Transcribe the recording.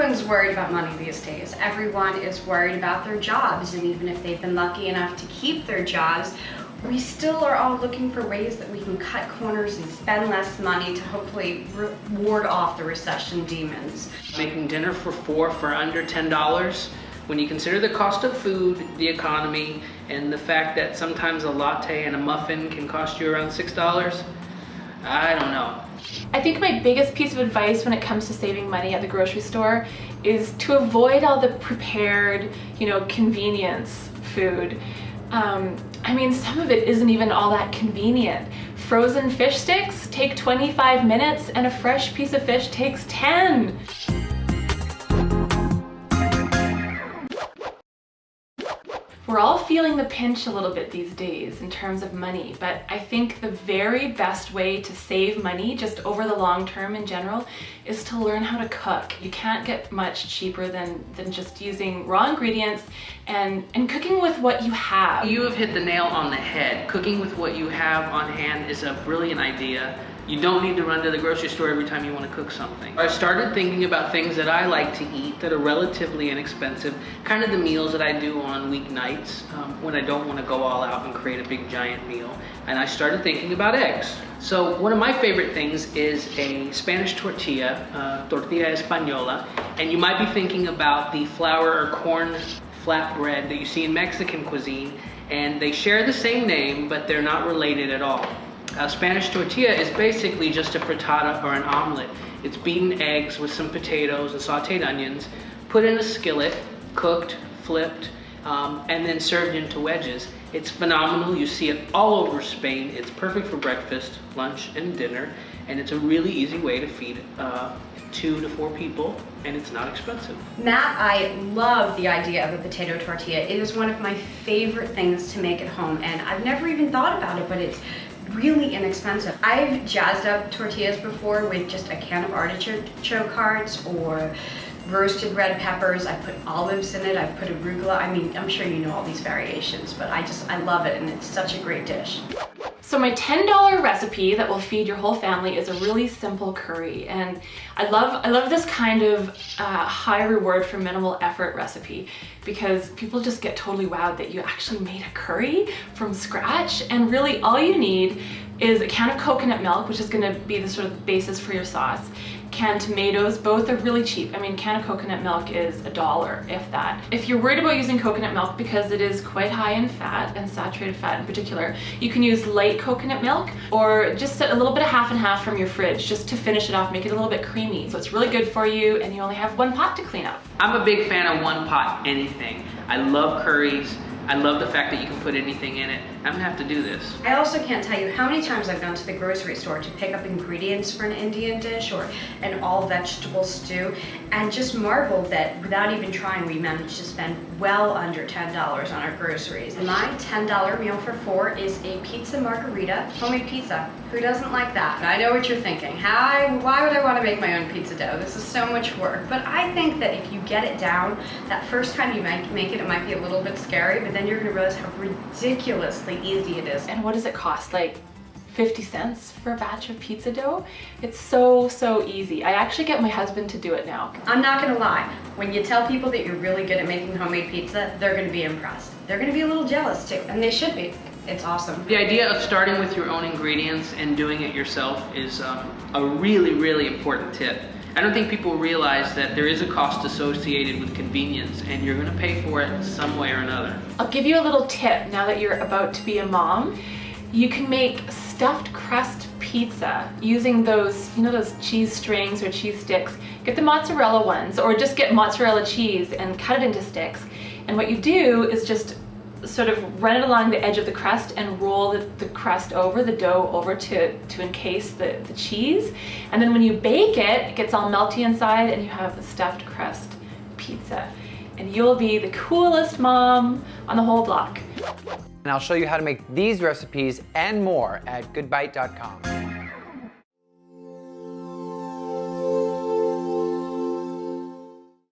Everyone's worried about money these days. Everyone is worried about their jobs, and even if they've been lucky enough to keep their jobs, we still are all looking for ways that we can cut corners and spend less money to hopefully ward off the recession demons. Making dinner for four for under $10, when you consider the cost of food, the economy, and the fact that sometimes a latte and a muffin can cost you around $6, I don't know. I think my biggest piece of advice when it comes to saving money at the grocery store is to avoid all the prepared, convenience food. I mean, some of it isn't even all that convenient. Frozen fish sticks take 25 minutes and a fresh piece of fish takes 10. We're all feeling the pinch a little bit these days in terms of money, but I think the very best way to save money just over the long term in general is to learn how to cook. You can't get much cheaper than just using raw ingredients and cooking with what you have. You have hit the nail on the head. Cooking with what you have on hand is a brilliant idea. You don't need to run to the grocery store every time you want to cook something. I started thinking about things that I like to eat that are relatively inexpensive, kind of the meals that I do on weeknights when I don't want to go all out and create a big giant meal. And I started thinking about eggs. So one of my favorite things is a Spanish tortilla, tortilla española, and you might be thinking about the flour or corn flatbread that you see in Mexican cuisine, and they share the same name, but they're not related at all. Spanish tortilla is basically just a frittata or an omelet. It's beaten eggs with some potatoes and sauteed onions, put in a skillet, cooked, flipped, and then served into wedges. It's phenomenal. You see it all over Spain. It's perfect for breakfast, lunch, and dinner, and it's a really easy way to feed 2 to 4 people, and it's not expensive. Matt, I love the idea of a potato tortilla. It is one of my favorite things to make at home, and I've never even thought about it, but it's really inexpensive. I've jazzed up tortillas before with just a can of artichoke hearts or roasted red peppers. I put olives in it, I put arugula. I mean, I'm sure you know all these variations, but I love it, and it's such a great dish. So my $10 recipe that will feed your whole family is a really simple curry, and I love this kind of high reward for minimal effort recipe, because people just get totally wowed that you actually made a curry from scratch. And really all you need is a can of coconut milk, which is going to be the sort of basis for your sauce. Canned tomatoes, both are really cheap. I mean, can of coconut milk is $1, if that. If you're worried about using coconut milk because it is quite high in fat, and saturated fat in particular, you can use light coconut milk, or just a little bit of half and half from your fridge just to finish it off, make it a little bit creamy. So it's really good for you, and you only have one pot to clean up. I'm a big fan of one pot anything. I love curries. I love the fact that you can put anything in it. I'm gonna have to do this. I also can't tell you how many times I've gone to the grocery store to pick up ingredients for an Indian dish or an all-vegetable stew, and just marveled that without even trying, we managed to spend well under $10 on our groceries. My $10 meal for 4 is a pizza margherita, homemade pizza. Who doesn't like that? I know what you're thinking. Why would I want to make my own pizza dough? This is so much work. But I think that if you get it down, that first time you make it, it might be a little bit scary, but then you're gonna realize how ridiculously easy it is. And what does it cost? Like 50 cents for a batch of pizza dough? It's so easy. I actually get my husband to do it now. I'm not gonna lie, when you tell people that you're really good at making homemade pizza, they're gonna be impressed. They're gonna be a little jealous too, and they should be. It's awesome. The idea of starting with your own ingredients and doing it yourself is a really important tip. I don't think people realize that there is a cost associated with convenience, and you're gonna pay for it some way or another. I'll give you a little tip now that you're about to be a mom. You can make stuffed crust pizza using those, those cheese strings or cheese sticks. Get the mozzarella ones, or just get mozzarella cheese and cut it into sticks. And what you do is just sort of run it along the edge of the crust and roll the crust over, the dough over to encase the cheese. And then when you bake it, it gets all melty inside and you have a stuffed crust pizza. And you'll be the coolest mom on the whole block. And I'll show you how to make these recipes and more at goodbite.com.